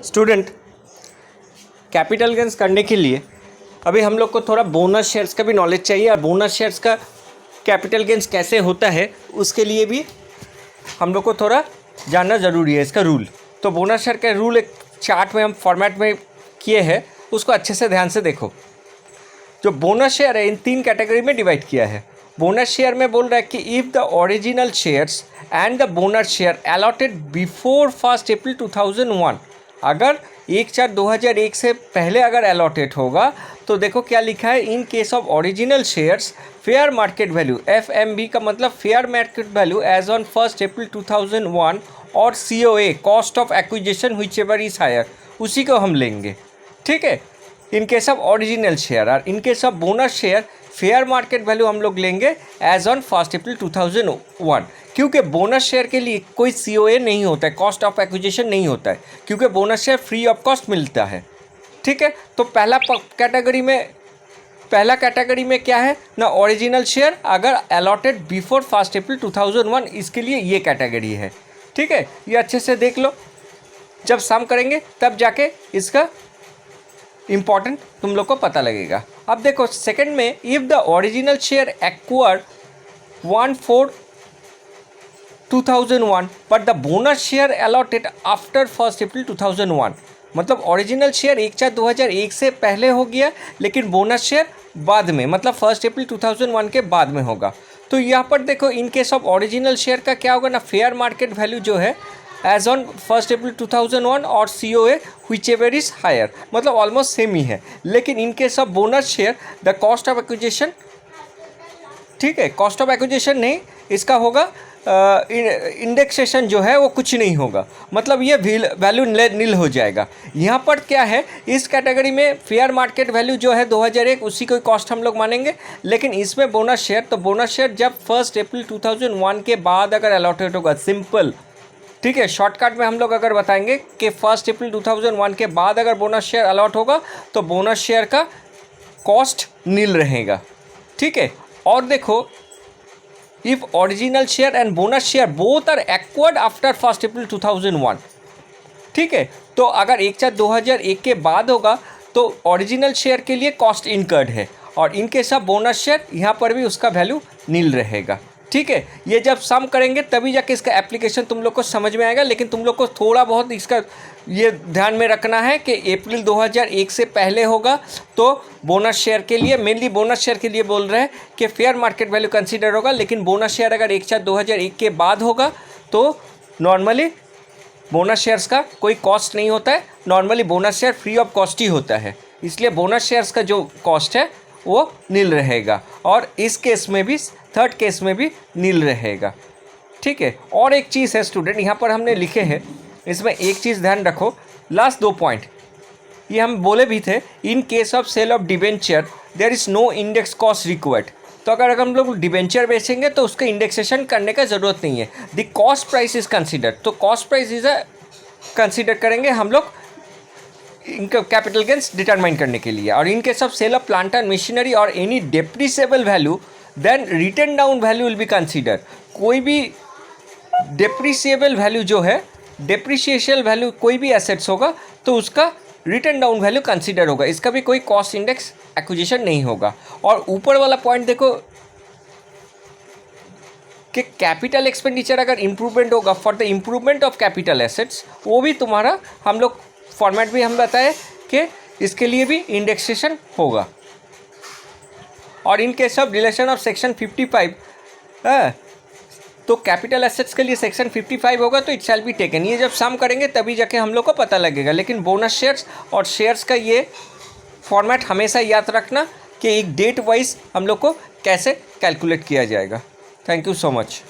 Student, capital gains करने के लिए अभी हम लोग को थोड़ा बोनस शेयर्स का भी नॉलेज चाहिए और बोनस शेयर्स का कैपिटल गेन्स कैसे होता है उसके लिए भी हम लोग को थोड़ा जानना ज़रूरी है, इसका रूल। तो बोनस शेयर का रूल एक चार्ट में हम फॉर्मेट में किए हैं, उसको अच्छे से ध्यान से देखो। जो बोनस शेयर है इन 3 कैटेगरी में डिवाइड किया है। बोनस शेयर में बोल रहा है कि if the original shares and the bonus share allotted before 1 April 2001, अगर 1/4/2001 से पहले अगर अलॉटेड होगा तो देखो क्या लिखा है, in case of original shares fair market value, FMV का मतलब fair market value as on 1 April 2001 और COA cost of acquisition whichever is higher, उसी को हम लेंगे। ठीक है, in case of original share. और in case of bonus share fair market value हम लोग लेंगे एज ऑन 1 अप्रैल 2001, क्योंकि बोनस शेयर के लिए कोई COA नहीं होता है, कॉस्ट ऑफ एक्विजिशन नहीं होता है, क्योंकि bonus share free of cost मिलता है। ठीक है, तो पहला कैटेगरी में क्या है ना, ओरिजिनल शेयर अगर अलॉटेड बिफोर 1 अप्रैल 2001, इसके लिए ये कैटेगरी है। ठीक है, ये अच्छे से देख लो, जब सम करेंगे तब जाके इसका इम्पॉर्टेंट तुम लोग को पता लगेगा। अब देखो सेकंड में, if the original share acquire 1/4/2001 but the bonus share allotted after 1 April 2001, मतलब ओरिजिनल शेयर 1/4/2001 से पहले हो गया लेकिन बोनस शेयर बाद में, मतलब 1 अप्रैल 2001 के बाद में होगा। तो यहाँ पर देखो इन केस ऑफ ओरिजिनल शेयर का क्या होगा ना, फेयर मार्केट वैल्यू जो है एज ऑन 1 अप्रैल 2001 और COA whichever is higher, मतलब ऑलमोस्ट सेम ही है। लेकिन in case of bonus share the cost of acquisition, ठीक है, कॉस्ट ऑफ एक्विजिशन नहीं, इसका होगा इंडेक्सेशन जो है वो कुछ नहीं होगा, मतलब ये वैल्यू नील हो जाएगा। यहाँ पर क्या है, इस कैटेगरी में फेयर मार्केट वैल्यू जो है 2001 उसी कोई कॉस्ट हम लोग मानेंगे, लेकिन इसमें बोनस शेयर, तो बोनस शेयर जब 1 अप्रैल 2001 के बाद अगर अलॉटेड होगा, सिंपल, ठीक है, शॉर्टकट में हम लोग अगर बताएंगे कि 1 अप्रैल 2001 के बाद अगर बोनस शेयर अलॉट होगा तो बोनस शेयर का कॉस्ट नील रहेगा। ठीक है, और देखो if original share and bonus share both are acquired after 1 April 2001, ठीक है, तो अगर 1/4/2001 के बाद होगा तो ओरिजिनल शेयर के लिए कॉस्ट इनकर्ड है, और इनके सब बोनस शेयर यहाँ पर भी उसका वैल्यू नील रहेगा। ठीक है, ये जब सम करेंगे तभी जाके इसका एप्लीकेशन तुम लोग को समझ में आएगा, लेकिन तुम लोग को थोड़ा बहुत इसका ये ध्यान में रखना है कि अप्रैल 2001 से पहले होगा तो बोनस शेयर के लिए, मेनली बोनस शेयर के लिए बोल रहे हैं कि फेयर मार्केट वैल्यू कंसीडर होगा, लेकिन बोनस शेयर अगर 1/4/2001 के बाद होगा तो नॉर्मली बोनस शेयर्स का कोई कॉस्ट नहीं होता है, normally bonus share free of cost ही होता है, इसलिए बोनस शेयर्स का जो कॉस्ट है वो नील रहेगा, और इस केस में भी, थर्ड केस में भी नील रहेगा। ठीक है, और एक चीज़ है स्टूडेंट, यहाँ पर हमने लिखे हैं, इसमें एक चीज़ ध्यान रखो, लास्ट 2 पॉइंट ये हम बोले भी थे, in case of sale of debenture there is no index cost required, तो अगर हम लोग डिबेंचर बेचेंगे तो उसका इंडेक्सेशन करने का ज़रूरत नहीं है, the cost price is considered, तो कॉस्ट प्राइस इज़ कंसिडर करेंगे हम लोग इनका कैपिटल गेन्स डिटरमाइन करने के लिए। और in case of sale of plant and machinery और any depreciable value then written down value will be consider, कोई भी डेप्रिसिएबल वैल्यू जो है, डेप्रिसिएशन वैल्यू कोई भी एसेट्स होगा तो उसका रिटर्न डाउन वैल्यू कंसीडर होगा, इसका भी कोई कॉस्ट इंडेक्स एक्विजिशन नहीं होगा। और ऊपर वाला पॉइंट देखो कि कैपिटल एक्सपेंडिचर अगर इम्प्रूवमेंट होगा for the improvement of capital assets, वो भी तुम्हारा हम लोग फॉर्मेट भी हम बताए कि इसके लिए भी इंडेक्सेशन होगा। और in case of relation of section 55 तो कैपिटल एसेट्स के लिए सेक्शन 55 होगा तो इट शैल बी टेकन, ये जब सम करेंगे तभी जाके हम लोग को पता लगेगा। लेकिन बोनस शेयर्स और शेयर्स का ये फॉर्मेट हमेशा याद रखना कि एक डेट वाइज हम लोग को कैसे कैलकुलेट किया जाएगा। Thank you so much.